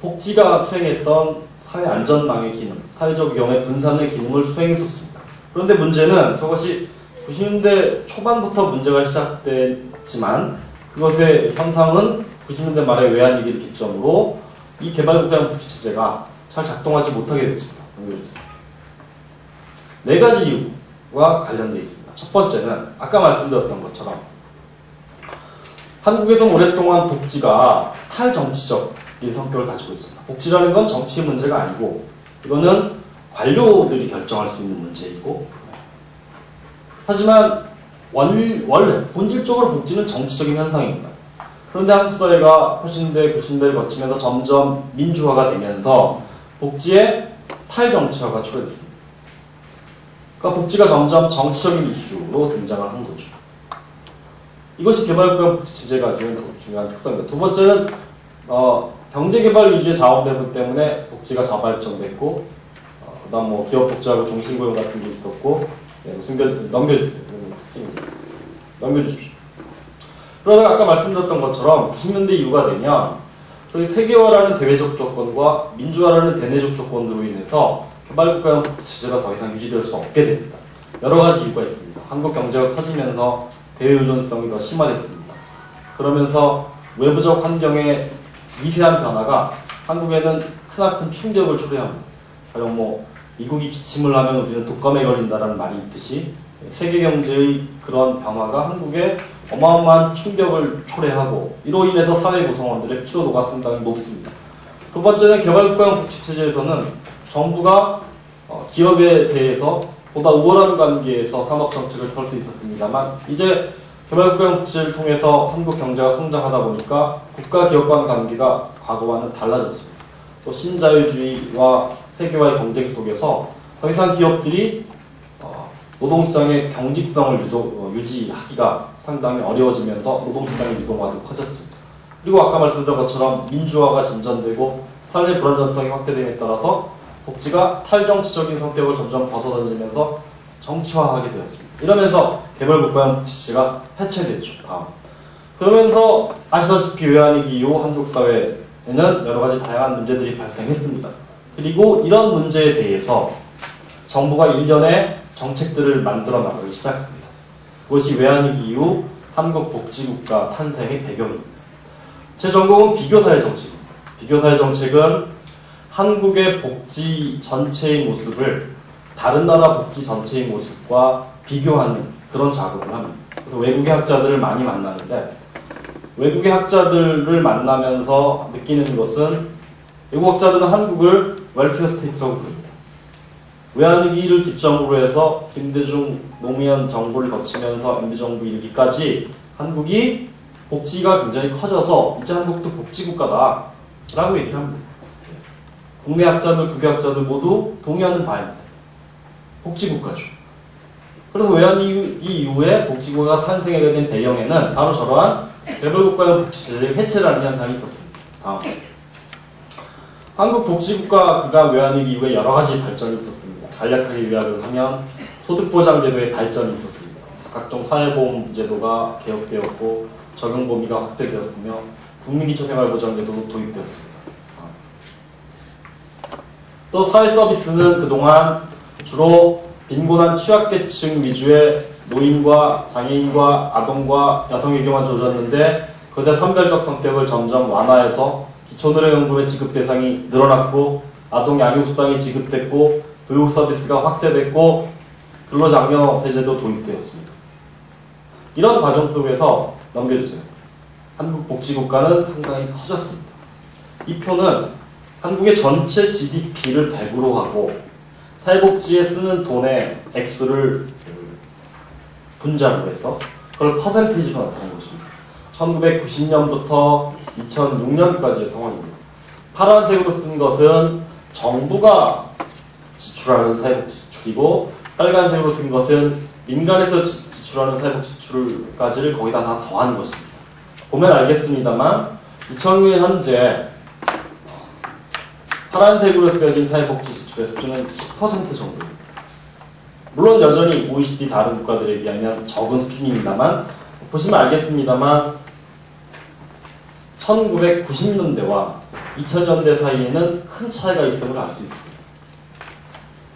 복지가 수행했던 사회안전망의 기능, 사회적 위험의 분산의 기능을 수행했었습니다. 그런데 문제는 저것이 90년대 초반부터 문제가 시작됐지만 그것의 현상은 90년대 말의 외환위기를 기점으로 이 개발국가형 복지체제가 잘 작동하지 못하게 됐습니다. 네 가지 이유와 관련되어 있습니다. 첫 번째는 아까 말씀드렸던 것처럼 한국에서 오랫동안 복지가 탈정치적인 성격을 가지고 있습니다. 복지라는 건 정치의 문제가 아니고 이거는 관료들이 결정할 수 있는 문제이고, 하지만 원래 본질적으로 복지는 정치적인 현상입니다. 그런데 한국 사회가 80년대, 90년대를 거치면서 점점 민주화가 되면서 복지의 탈정치화가 초래됐습니다. 그러니까 복지가 점점 정치적인 이슈로 등장을 한 거죠. 이것이 개발국가 복지체제가 가지는 중요한 특성입니다. 두 번째는 경제개발 위주의 자원 배분 때문에 복지가 자발적됐고, 그다음 뭐 기업 복지하고 종신고용 같은 게 있었고, 넘겨주세요. 특징입니다. 넘겨주십시오. 그러다가 아까 말씀드렸던 것처럼 90년대 이후가 되면 소위 세계화라는 대외적 조건과 민주화라는 대내적 조건으로 인해서 개발국가형 복지체제가 더 이상 유지될 수 없게 됩니다. 여러 가지 이유가 있습니다. 한국 경제가 커지면서 대외의존성이 더 심화됐습니다. 그러면서 외부적 환경의 미세한 변화가 한국에는 크나큰 충격을 초래합니다. 가령 뭐 미국이 기침을 하면 우리는 독감에 걸린다라는 말이 있듯이 세계 경제의 그런 변화가 한국에 어마어마한 충격을 초래하고 이로 인해서 사회 구성원들의 피로도가 상당히 높습니다. 두 번째는 개발국가형 복지체제에서는 정부가 기업에 대해서 보다 우월한 관계에서 산업정책을 펼 수 있었습니다만 이제 개발국가형 복지를 통해서 한국 경제가 성장하다 보니까 국가 기업 간 관계가 과거와는 달라졌습니다. 또 신자유주의와 세계화의 경쟁 속에서 더 이상 기업들이 노동시장의 경직성을 유지하기가 상당히 어려워지면서 노동시장의 유동화도 커졌습니다. 그리고 아까 말씀드린 것처럼 민주화가 진전되고 사회 불안정성이 확대됨에 따라서 복지가 탈정치적인 성격을 점점 벗어던지면서 정치화하게 되었습니다. 이러면서 개발국가형 복지체제가 해체됐죠. 그러면서 아시다시피 외환위기 이후 한국 사회에는 여러 가지 다양한 문제들이 발생했습니다. 그리고 이런 문제에 대해서 정부가 일련의 정책들을 만들어 나가기 시작합니다. 그것이 외환위기 이후 한국 복지국가 탄생의 배경입니다. 제 전공은 비교사회 정책입니다. 비교사회 정책은 한국의 복지 전체의 모습을 다른 나라 복지 전체의 모습과 비교하는 그런 작업을 합니다. 그래서 외국의 학자들을 많이 만나는데 외국의 학자들을 만나면서 느끼는 것은 외국 학자들은 한국을 웰페어 스테이트라고 부릅니다. 외환위기를 기점으로 해서 김대중 노무현 정부를 거치면서 MB 정부 일기까지 한국이 복지가 굉장히 커져서 이제 한국도 복지국가다 라고 얘기를 합니다. 국내 학자들, 국외 학자들 모두 동의하는 바입니다. 복지국가죠. 그래서 외환 이후에 복지국가가 탄생하게 된 배경에는 바로 저러한 개발국가의 복지를 해체라는 현상이 있었습니다. 다음. 한국 복지국가가 외환위기 이후에 여러 가지 발전이 있었습니다. 간략하게 요약을 하면 소득보장제도의 발전이 있었습니다. 각종 사회보험제도가 개혁되었고 적용 범위가 확대되었으며 국민기초생활보장제도도 도입되었습니다. 또 사회서비스는 그동안 주로 빈곤한 취약계층 위주의 노인과 장애인과 아동과 여성에게만 주어졌는데 그대 선별적 성격을 점점 완화해서 기초노령연금의 지급 대상이 늘어났고 아동 양육수당이 지급됐고 교육서비스가 확대됐고 근로장려세제도 도입되었습니다. 이런 과정 속에서 넘겨주세요. 한국 복지국가는 상당히 커졌습니다. 이 표는 한국의 전체 GDP를 100으로 하고 사회복지에 쓰는 돈의 액수를 분자로 해서 그걸 퍼센테이지로 나타낸 것입니다. 1990년부터 2006년까지의 상황입니다. 파란색으로 쓴 것은 정부가 지출하는 사회복지 지출이고 빨간색으로 쓴 것은 민간에서 지출하는 사회복지 지출까지를 거기다 다 더한 것입니다. 보면 알겠습니다만 2006년 현재 파란색으로 쓰여진 사회복지 지출의 수준은 10% 정도입니다. 물론 여전히 OECD 다른 국가들에 비하면 적은 수준입니다만 보시면 알겠습니다만 1990년대와 2000년대 사이에는 큰 차이가 있음을 알 수 있습니다.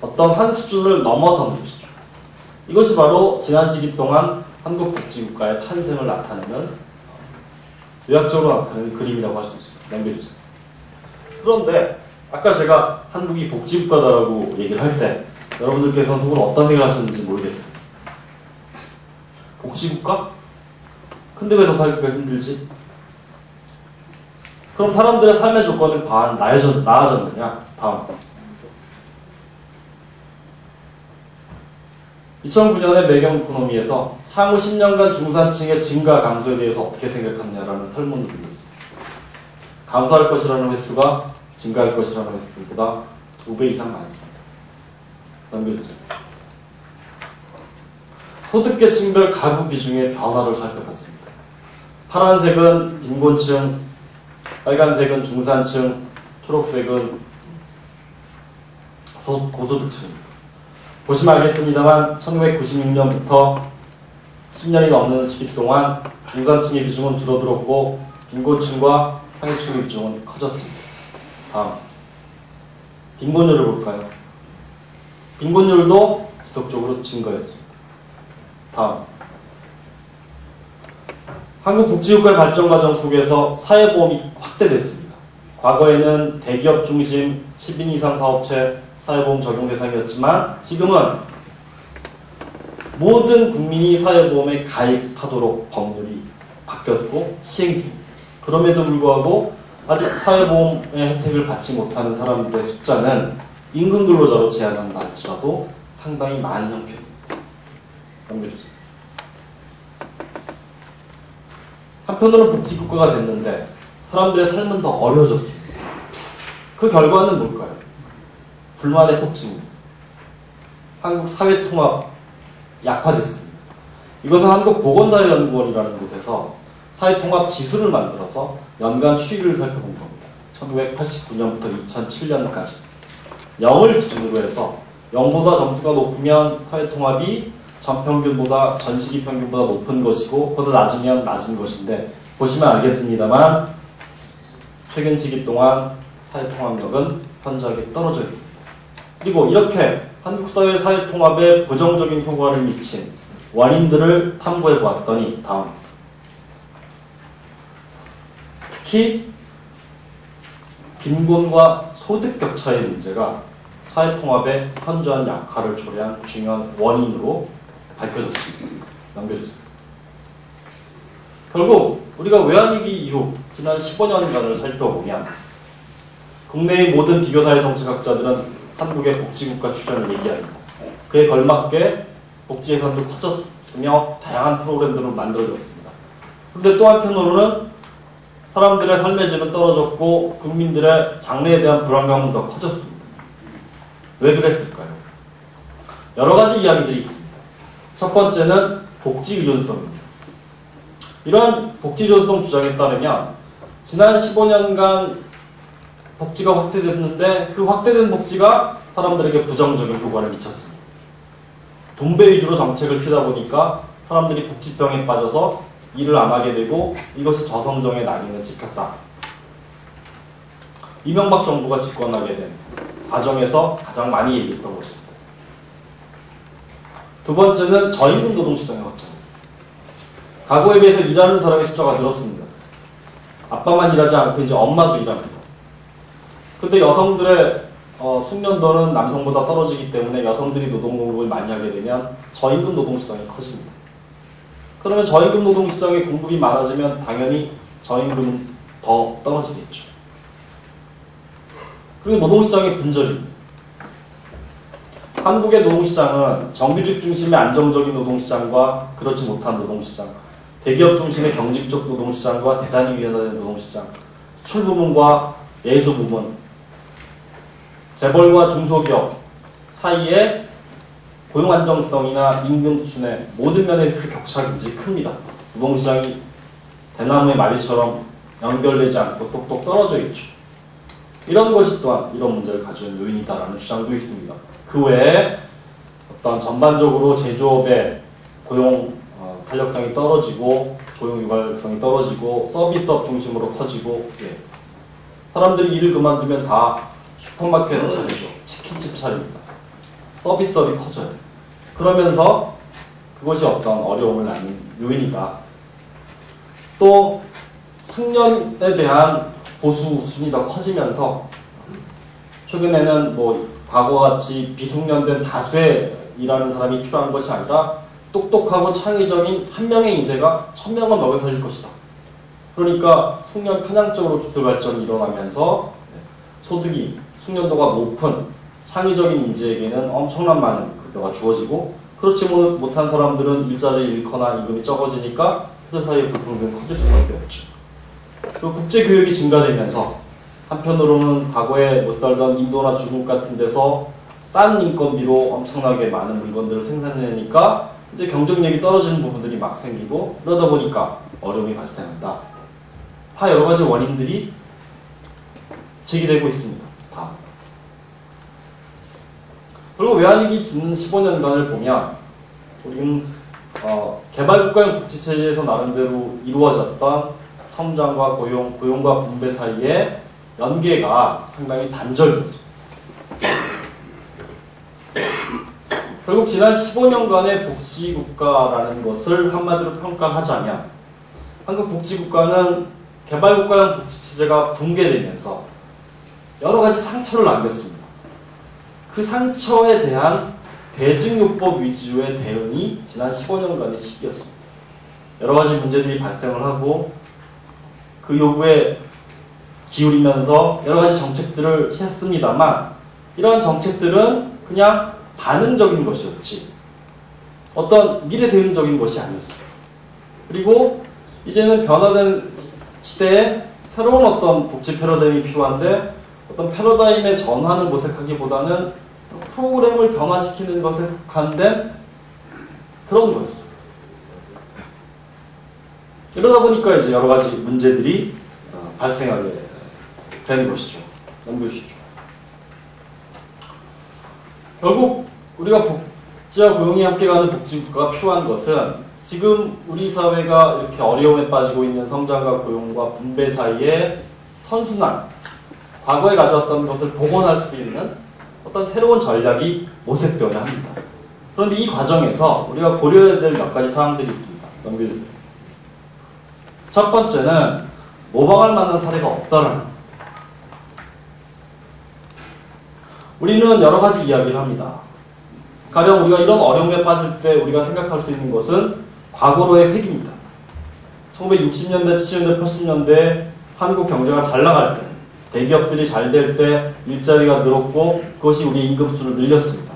어떤 한 수준을 넘어서는 것이죠. 이것이 바로 지난 시기 동안 한국 복지국가의 탄생을 나타내는 요약적으로 나타내는 그림이라고 할 수 있습니다. 넘겨주세요. 그런데 아까 제가 한국이 복지국가다라고 얘기를 할 때 여러분들께서는 속으로 어떤 생각을 하셨는지 모르겠어요. 복지국가? 근데 왜 더 살기가 힘들지? 그럼 사람들의 삶의 조건은 과한 나아졌느냐? 다음. 2009년의 매경 이코노미에서 향후 10년간 중산층의 증가 감소에 대해서 어떻게 생각하느냐라는 설문을 드렸습니다. 감소할 것이라는 횟수가 증가할 것이라는 횟수보다 2배 이상 많습니다. 넘겨주세요. 소득계층별 가구 비중의 변화를 살펴봤습니다. 파란색은 빈곤층, 빨간색은 중산층, 초록색은 고소득층입니다. 보시면 알겠습니다만 1996년부터 10년이 넘는 시기 동안 중산층의 비중은 줄어들었고 빈곤층과 상위층의 비중은 커졌습니다. 다음. 빈곤율을 볼까요? 빈곤율도 지속적으로 증가했습니다. 다음. 한국 복지국가의 발전 과정 속에서 사회보험이 확대됐습니다. 과거에는 대기업 중심 10인 이상 사업체 사회보험 적용 대상이었지만 지금은 모든 국민이 사회보험에 가입하도록 법률이 바뀌었고 시행 중입니다. 그럼에도 불구하고 아직 사회보험의 혜택을 받지 못하는 사람들의 숫자는 임금 근로자로 제한한다 할지라도 상당히 많은 형편입니다. 넘겨주세요. 한편으로는 복지국가가 됐는데 사람들의 삶은 더 어려워졌습니다. 그 결과는 뭘까요? 불만의 폭증입니다. 한국 사회통합 약화됐습니다. 이것은 한국보건사회연구원이라는 곳에서 사회통합 지수를 만들어서 연간 추이를 살펴본 겁니다. 1989년부터 2007년까지 0을 기준으로 해서 0보다 점수가 높으면 사회통합이 전평균보다 전시기 평균보다 높은 것이고 그보다 낮으면 낮은 것인데 보시면 알겠습니다만 최근 시기 동안 사회통합력은 현저하게 떨어져 있습니다. 그리고 이렇게 한국 사회 사회통합에 부정적인 효과를 미친 원인들을 탐구해 보았더니 다음. 특히 빈곤과 소득 격차의 문제가 사회통합의 현저한 약화를 초래한 중요한 원인으로 밝혀졌습니다. 넘겨주세요. 결국 우리가 외환위기 이후 지난 15년간을 살펴보면 국내의 모든 비교사회 정책학자들은 한국의 복지국가 출현을 얘기합니다. 그에 걸맞게 복지 예산도 커졌으며 다양한 프로그램들을 만들어졌습니다. 근데 또 한편으로는 사람들의 삶의 질은 떨어졌고 국민들의 장래에 대한 불안감은 더 커졌습니다. 왜 그랬을까요? 여러 가지 이야기들이 있습니다. 첫 번째는 복지 의존성입니다. 이런 복지 의존성 주장에 따르면 지난 15년간 복지가 확대됐는데 그 확대된 복지가 사람들에게 부정적인 효과를 미쳤습니다. 분배 위주로 정책을 피다 보니까 사람들이 복지병에 빠져서 일을 안 하게 되고 이것이 저성정의 낙인을 찍혔다. 이명박 정부가 집권하게 된 과정에서 가장 많이 얘기했던 것입니다. 두 번째는 저임금 노동시장의 확장입니다. 과거에 비해서 일하는 사람의 숫자가 늘었습니다. 아빠만 일하지 않고 이제 엄마도 일합니다. 근데 여성들의 숙련도는 남성보다 떨어지기 때문에 여성들이 노동공급을 많이 하게 되면 저임금 노동시장이 커집니다. 그러면 저임금 노동시장의 공급이 많아지면 당연히 저임금은 더 떨어지겠죠. 그리고 노동시장의 분절입니다. 한국의 노동시장은 정규직 중심의 안정적인 노동시장과 그렇지 못한 노동시장, 대기업 중심의 경직적 노동시장과 대단히 유연화된 노동시장, 수출부문과 예수부문, 재벌과 중소기업 사이에 고용 안정성이나 임금 수준의 모든 면에서 격차가 굉장히 큽니다. 노동시장이 대나무의 마디처럼 연결되지 않고 똑똑 떨어져 있죠. 이런 것이 또한 이런 문제를 가져온 요인이다라는 주장도 있습니다. 그 외에 어떤 전반적으로 제조업의 고용 탄력성이 떨어지고 고용 유발성이 떨어지고 서비스업 중심으로 커지고 사람들이 일을 그만두면 다 슈퍼마켓을 차리죠. 치킨집 차립니다. 서비스업이 커져요. 그러면서 그것이 어떤 어려움을 낳는 요인이다. 또 숙련에 대한 보수 수준이 더 커지면서 최근에는 뭐 과거같이 비숙련된 다수의 일하는 사람이 필요한 것이 아니라 똑똑하고 창의적인 한 명의 인재가 1000명은 먹여 살릴 것이다. 그러니까 숙련 편향적으로 기술 발전이 일어나면서 소득이 숙련도가 높은 창의적인 인재에게는 엄청난 많은 급여가 주어지고 그렇지 못한 사람들은 일자리를 잃거나 임금이 적어지니까 그들 사이의 불평등이 커질 수밖에 없죠. 그리고 국제교역이 증가되면서 한편으로는 과거에 못 살던 인도나 중국 같은 데서 싼 인건비로 엄청나게 많은 물건들을 생산해내니까 이제 경쟁력이 떨어지는 부분들이 막 생기고 그러다 보니까 어려움이 발생한다. 다 여러 가지 원인들이 제기되고 있습니다. 다. 그리고 외환위기 지난 15년간을 보면 우리는 개발국가형 복지체제에서 나름대로 이루어졌던 성장과 고용과 분배 사이에 연계가 상당히 단절됐습니다. 결국 지난 15년간의 복지국가라는 것을 한마디로 평가하자면 한국 복지국가는 개발국가형 복지체제가 붕괴되면서 여러 가지 상처를 남겼습니다. 그 상처에 대한 대증요법 위주의 대응이 지난 15년간의 시기였습니다. 여러 가지 문제들이 발생을 하고 그 요구에 기울이면서 여러 가지 정책들을 했습니다만 이러한 정책들은 그냥 반응적인 것이었지 어떤 미래 대응적인 것이 아니었습니다. 그리고 이제는 변화된 시대에 새로운 어떤 복지 패러다임이 필요한데 어떤 패러다임의 전환을 모색하기보다는 프로그램을 변화시키는 것에 국한된 그런 거였습니다. 이러다 보니까 이제 여러 가지 문제들이 발생하게 된 것이죠. 연구시죠. 결국 우리가 복지와 고용이 함께 가는 복지국가가 필요한 것은 지금 우리 사회가 이렇게 어려움에 빠지고 있는 성장과 고용과 분배 사이에 선순환, 과거에 가져왔던 것을 복원할 수 있는 어떤 새로운 전략이 모색되어야 합니다. 그런데 이 과정에서 우리가 고려해야 될 몇 가지 사항들이 있습니다. 넘겨주세요. 첫 번째는 모방할 만한 사례가 없다라는 겁니다. 우리는 여러 가지 이야기를 합니다. 가령 우리가 이런 어려움에 빠질 때 우리가 생각할 수 있는 것은 과거로의 회귀입니다. 1960년대, 70년대, 80년대 한국 경제가 잘 나갈 때 대기업들이 잘 될 때 일자리가 늘었고 그것이 우리 임금 수준을 늘렸습니다.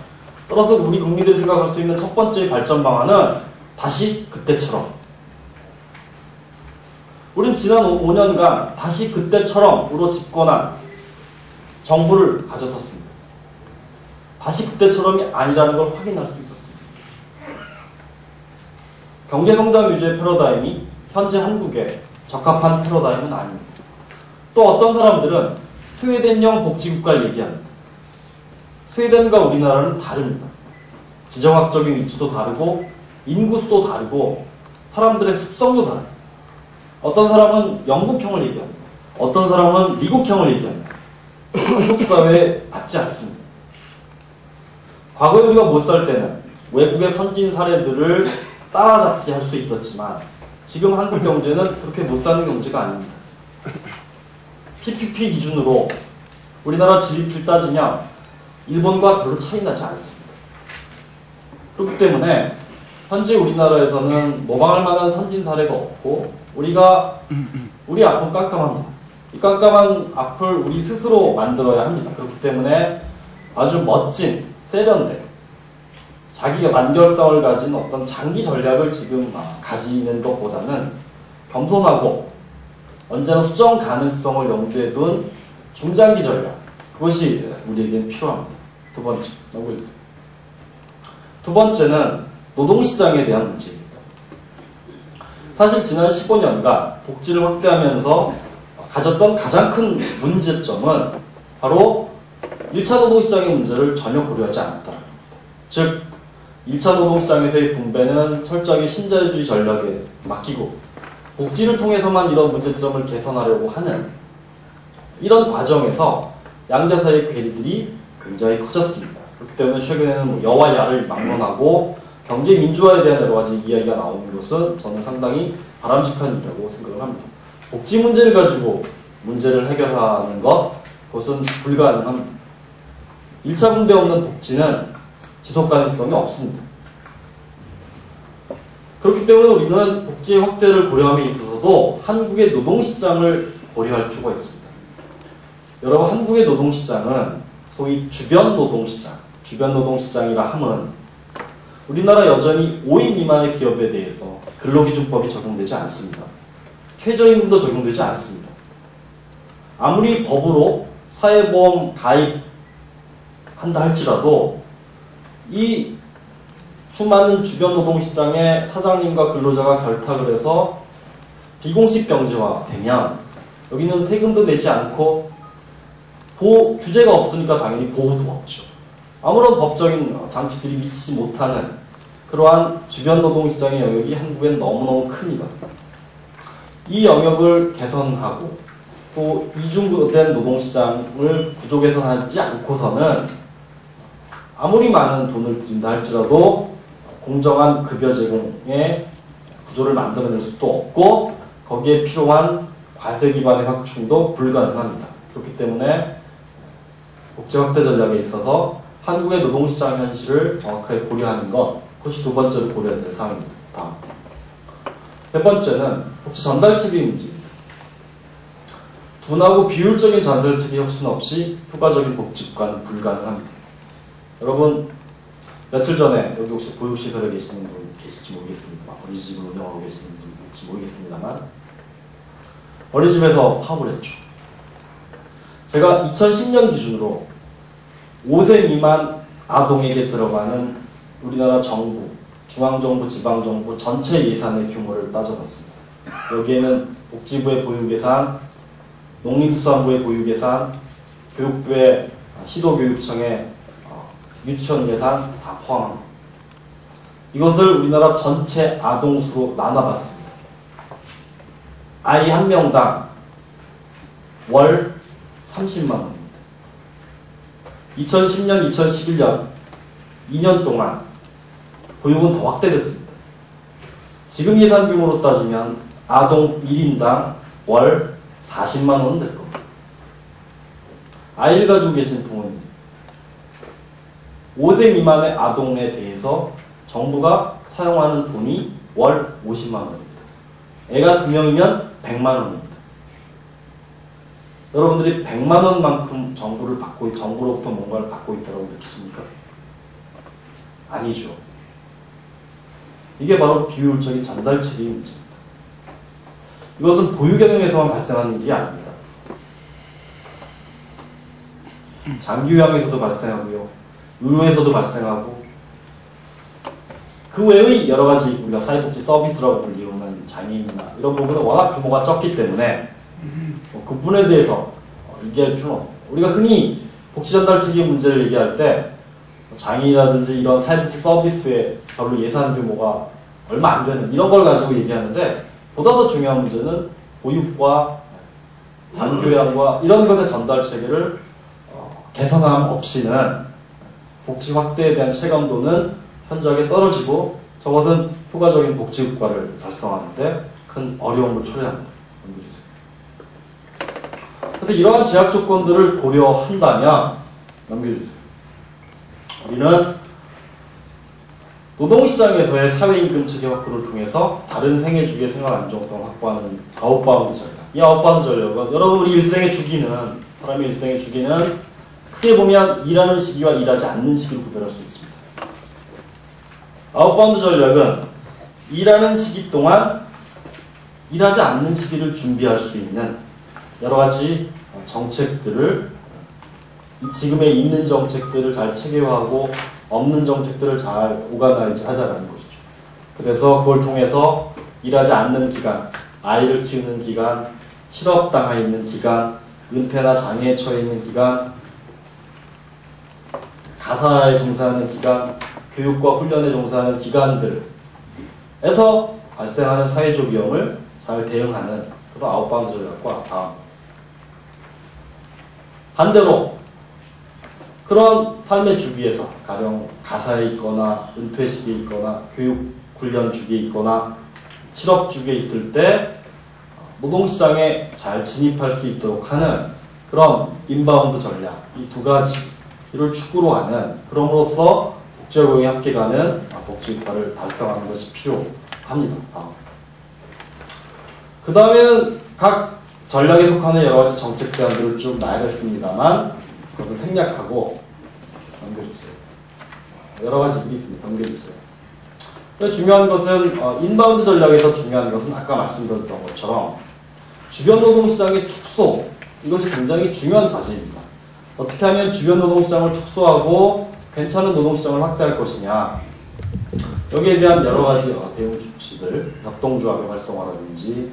따라서 우리 국민들이 생각할 수 있는 첫 번째 발전 방안은 다시 그때처럼 우린 지난 5년간 다시 그때처럼으로 집권한 정부를 가졌었습니다. 다시 그때처럼이 아니라는 걸 확인할 수 있었습니다. 경제성장 유지의 패러다임이 현재 한국에 적합한 패러다임은 아닙니다. 또 어떤 사람들은 스웨덴형 복지국가를 얘기합니다. 스웨덴과 우리나라는 다릅니다. 지정학적인 위치도 다르고 인구수도 다르고 사람들의 습성도 다릅니다. 어떤 사람은 영국형을 얘기합니다. 어떤 사람은 미국형을 얘기합니다. 한국 사회에 맞지 않습니다. 과거에 우리가 못 살 때는 외국의 선진 사례들을 따라잡기 할 수 있었지만 지금 한국 경제는 그렇게 못 사는 경제가 아닙니다. PPP 기준으로 우리나라 GDP를 따지면 일본과 별로 차이 나지 않습니다. 그렇기 때문에 현재 우리나라에서는 모방할 만한 선진 사례가 없고 우리 앞은 깜깜합니다. 이 깜깜한 앞을 우리 스스로 만들어야 합니다. 그렇기 때문에 아주 멋진 세련된 자기가 완결성을 가진 어떤 장기 전략을 지금 가지는 것보다는 겸손하고 언제나 수정 가능성을 염두에 둔 중장기 전략, 그것이 우리에겐 필요합니다. 두 번째, 넘겨주세요. 두 번째는 노동시장에 대한 문제입니다. 사실 지난 15년간 복지를 확대하면서 가졌던 가장 큰 문제점은 바로 1차 노동시장의 문제를 전혀 고려하지 않았다는 겁니다. 즉 1차 노동시장에서의 분배는 철저하게 신자유주의 전략에 맡기고 복지를 통해서만 이런 문제점을 개선하려고 하는 이런 과정에서 양자 사이의 괴리들이 굉장히 커졌습니다. 그렇기 때문에 최근에는 여와 야를 막론하고 경제 민주화에 대한 여러 가지 이야기가 나오는 것은 저는 상당히 바람직한 일이라고 생각을 합니다. 복지 문제를 가지고 문제를 해결하는 것, 그것은 불가능합니다. 1차 분배 없는 복지는 지속 가능성이 없습니다. 그렇기 때문에 우리는 복지의 확대를 고려함에 있어서도 한국의 노동시장을 고려할 필요가 있습니다. 여러분, 한국의 노동시장은 소위 주변 노동시장이라 함은 우리나라 여전히 5인 미만의 기업에 대해서 근로기준법이 적용되지 않습니다. 최저임금도 적용되지 않습니다. 아무리 법으로 사회보험 가입한다 할지라도 이 수많은 주변 노동시장의 사장님과 근로자가 결탁을 해서 비공식 경제화가 되면 여기는 세금도 내지 않고 규제가 없으니까 당연히 보호도 없죠. 아무런 법적인 장치들이 미치지 못하는 그러한 주변 노동시장의 영역이 한국엔 너무너무 큽니다. 이 영역을 개선하고 또 이중된 노동시장을 구조 개선하지 않고서는 아무리 많은 돈을 들인다 할지라도 공정한 급여 제공의 구조를 만들어낼 수도 없고 거기에 필요한 과세 기반의 확충도 불가능합니다. 그렇기 때문에 복지 확대 전략에 있어서 한국의 노동시장 현실을 정확하게 고려하는 것, 그것이 두 번째로 고려해야 될 사항입니다. 다음. 세 번째는 복지 전달책의 문제입니다. 둔하고 비효율적인 전달책의 혁신 없이 효과적인 복지국가는 불가능합니다. 여러분, 며칠 전에 여기 혹시 보육시설에 계시는 분 계실지 모르겠습니다. 어린이집을 운영하고 계시는 분 계실지 모르겠습니다만 어린이집에서 파업을 했죠. 제가 2010년 기준으로 5세 미만 아동에게 들어가는 우리나라 정부, 중앙정부, 지방정부 전체 예산의 규모를 따져봤습니다. 여기에는 복지부의 보육예산, 농림수산부의 보육예산, 교육부의 시도교육청의 유치원 예산 다 포함합니다. 이것을 우리나라 전체 아동수로 나눠봤습니다. 아이 한 명당 월 30만 원입니다. 2010년, 2011년 2년 동안 보육은 더 확대됐습니다. 지금 예산 규모로 따지면 아동 1인당 월 40만 원은 될 겁니다. 아이를 가지고 계신 부모님 5세 미만의 아동에 대해서 정부가 사용하는 돈이 월 50만 원입니다. 애가 2명이면 100만 원입니다. 여러분들이 100만 원만큼 정부로부터 뭔가를 받고 있다고 느끼십니까? 아니죠. 이게 바로 비효율적인 전달책의 문제입니다. 이것은 보육경영에서만 발생하는 일이 아닙니다. 장기요양에서도 발생하고요. 의료에서도 발생하고 그 외의 여러 가지 우리가 사회복지 서비스라고 불리우는 장애인이나 이런 부분은 워낙 규모가 적기 때문에 그 부분에 대해서 얘기할 필요는 없고 우리가 흔히 복지전달체계 문제를 얘기할 때 장애인이라든지 이런 사회복지 서비스의 별로 예산 규모가 얼마 안 되는 이런 걸 가지고 얘기하는데 보다 더 중요한 문제는 보육과 장교양과 이런 것의 전달체계를 개선함 없이는 복지 확대에 대한 체감도는 현저하게 떨어지고 저것은 효과적인 복지국가를 달성하는데 큰 어려움을 초래합니다. 넘겨주세요. 그래서 이러한 제약 조건들을 고려한다면 넘겨주세요. 우리는 노동시장에서의 사회임금 체계 확보를 통해서 다른 생애주기의 생활 안정성을 확보하는 아웃바운드 전략. 이 아웃바운드 전략은 여러분 우리 일생의 주기는 사람의 일생의 주기는 크게 보면 일하는 시기와 일하지 않는 시기를 구별할 수 있습니다. 아웃바운드 전략은 일하는 시기 동안 일하지 않는 시기를 준비할 수 있는 여러 가지 정책들을 지금에 있는 정책들을 잘 체계화하고 없는 정책들을 잘 오가나이즈 하자라는 것이죠. 그래서 그걸 통해서 일하지 않는 기간, 아이를 키우는 기간, 실업당해 있는 기간, 은퇴나 장애에 처해 있는 기간, 가사에 종사하는 기간, 교육과 훈련에 종사하는 기관들에서 발생하는 사회적 위험을 잘 대응하는 그런 아웃바운드 전략과 다음. 반대로 그런 삶의 주기에서 가령 가사에 있거나 은퇴 시기에 있거나 교육 훈련 주기에 있거나 실업 주기에 있을 때 노동시장에 잘 진입할 수 있도록 하는 그런 인바운드 전략 이 두 가지를 축으로 하는 그럼으로써 복지와 함께 가는 복지국가를 달성하는 것이 필요합니다. 그 다음에는 각 전략에 속하는 여러 가지 정책 대안들을 쭉 나열했습니다만 그것은 생략하고 넘겨주세요. 여러 가지들이 있습니다. 넘겨주세요. 중요한 것은 인바운드 전략에서 중요한 것은 아까 말씀드렸던 것처럼 주변 노동시장의 축소 이것이 굉장히 중요한 과제입니다. 어떻게 하면 주변 노동시장을 축소하고 괜찮은 노동시장을 확대할 것이냐 여기에 대한 여러 가지 대응 조치들 협동조합의 활성화라든지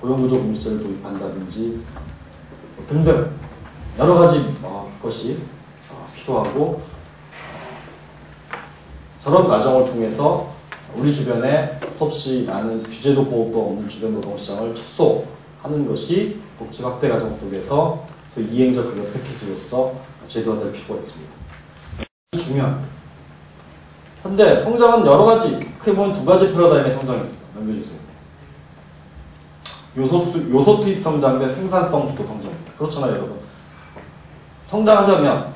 고용구조 공시제를 도입한다든지 등등 여러 가지 것이 필요하고 저런 과정을 통해서 우리 주변에 수없이 많은 규제도 보호도 없는 주변 노동시장을 축소하는 것이 복지 확대 과정 속에서 소위 이행적 급여 패키지로서 제도화될 필요가 있습니다. 중요합니다. 현대 성장은 여러 가지 크게 보면 두 가지 패러다임의 성장이 있습니다. 넘겨주세요. 요소 투입 성장 대 생산성 주도 성장입니다. 그렇잖아요, 여러분. 성장하려면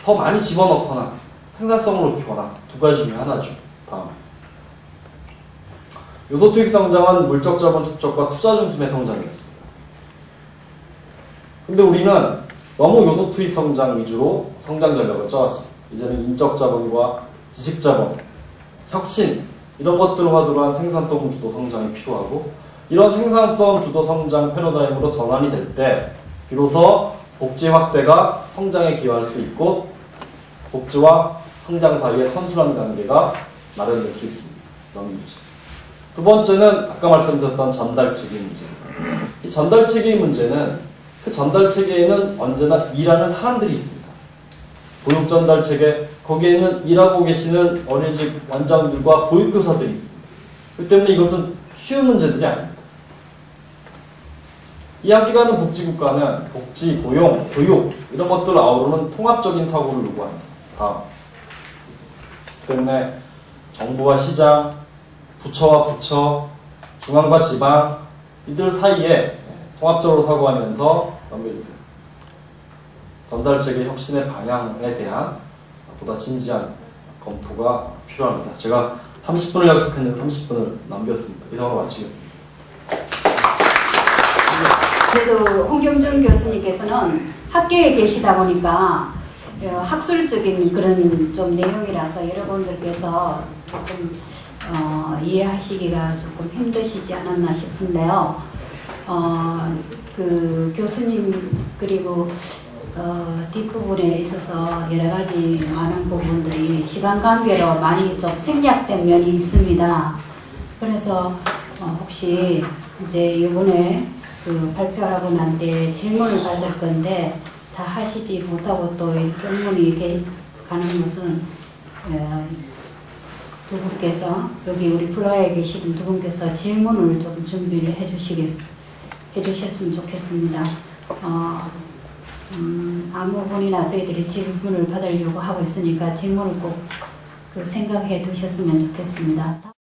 더 많이 집어넣거나 생산성을 높이거나 두 가지 중에 하나죠. 다음. 요소 투입 성장은 물적 자본 축적과 투자 중심의 성장이었습니다. 근데 우리는 너무 요소 투입 성장 위주로 성장 전략을 짜왔습니다. 이제는 인적 자본과 지식 자본, 혁신 이런 것들을 화두로 한 생산성 주도 성장이 필요하고 이런 생산성 주도 성장 패러다임으로 전환이 될 때 비로소 복지 확대가 성장에 기여할 수 있고 복지와 성장 사이의 선순환 관계가 마련될 수 있습니다. 넘겨주세요. 두 번째는 아까 말씀드렸던 전달체계 문제입니다. 이 전달체계 문제는 그 전달체계에는 언제나 일하는 사람들이 있습니다. 보육 전달체계 거기에는 일하고 계시는 어린이집 원장들과 보육교사들이 있습니다. 그렇기 때문에 이것은 쉬운 문제들이 아닙니다. 이야기가 하는 복지국가는 복지, 고용, 교육 이런 것들을 아우르는 통합적인 사고를 요구합니다. 다음. 때문에 정부와 시장, 부처와 부처, 중앙과 지방 이들 사이에 통합적으로 사고하면서 넘겨주세요. 전달체계 혁신의 방향에 대한 보다 진지한 검토가 필요합니다. 제가 30분을 약속했는데 30분을 넘겼습니다. 이상으로 마치겠습니다. 그래도 홍경준 교수님께서는 학계에 계시다 보니까 학술적인 그런 좀 내용이라서 여러분들께서 조금 이해하시기가 조금 힘드시지 않았나 싶은데요. 그 교수님 그리고 뒷부분에 있어서 여러 가지 많은 부분들이 시간 관계로 많이 좀 생략된 면이 있습니다. 그래서 혹시 이제 이번에 그 발표하고 난 뒤에 질문을 받을 건데 다 하시지 못하고 또 질문이 가는 것은 두 분께서 여기 우리 플로어에 계시는 두 분께서 질문을 좀 준비를 해주셨으면 좋겠습니다. 아무 분이나 저희들이 질문을 받으려고 하고 있으니까 질문을 꼭 생각해 두셨으면 좋겠습니다.